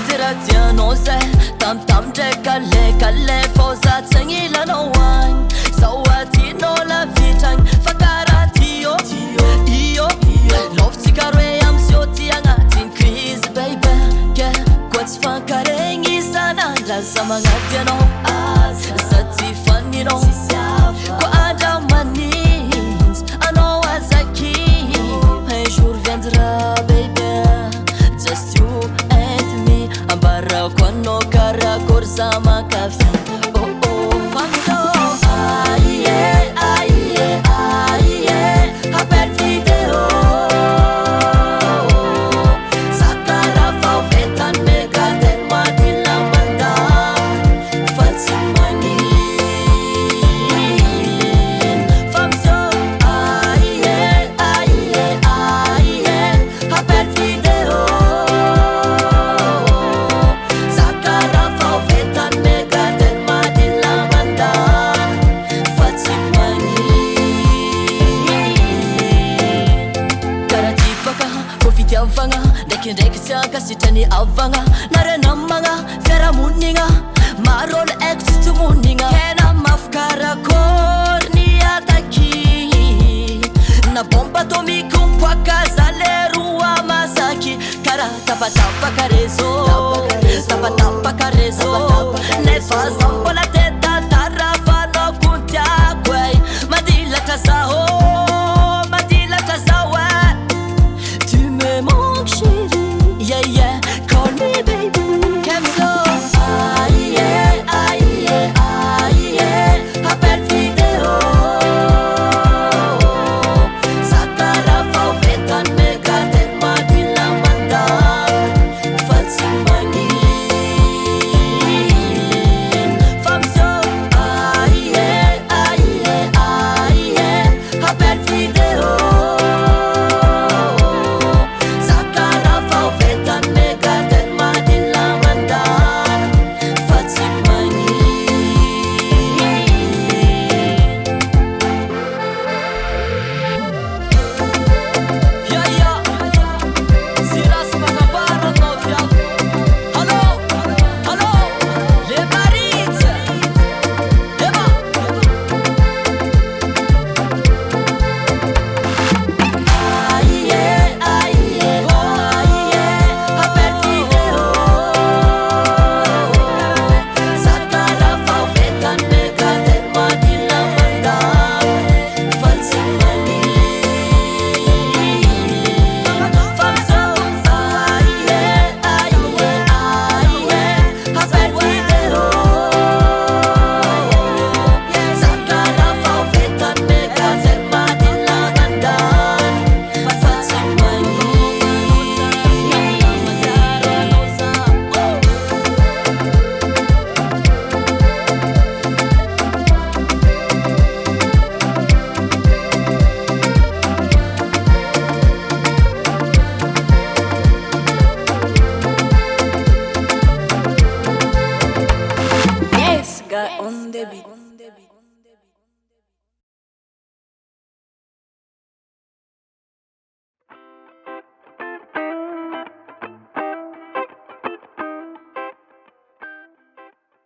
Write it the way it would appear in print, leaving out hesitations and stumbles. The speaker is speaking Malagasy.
Diratya no se tam tam je kale foza tsengila no one sawati no la vitang fakarati yo iyo love tikarwe am sioti angatin crazy baby yeah what's fun karengi sana la samangati no sati funny no ko ada manins ano azaki un jour viendra baby just you and me ambara kwano kara korsa makafi oh oh famso aye aye aye happy video sakara favetan mega den madila banda fatsimani famso aye aye aye happy video sakara favetan mega den madila banda fatsimani karatipaka kofiti avanga ndraikindraiky tsy ankasitrany avagna naranamagna fiarahamonigna marolo aiko tsy tomonigna hena mafy karakory ny ataky na bomba atomika mipoaka za le roa masaky kara tapatapaka rezo nefa za mbola tetatara fanakontiako ay madilatra zaho madilatra zaho ay tu me manques chérie yeah yeah call me baby Kemso aye aye aye happy video sakara favetan mega den madila banda fatsimani famso aye aye aye happy video sakara favetan mega den madila banda fatsimani yeah yeah siras mazabara novia hello le maritza eba aye aye aye happy video sakara favetan mega den madila banda fatsimani famso aye aye aye happy video sakara favetan mega den madila banda fatsimani Yes, got on the beat.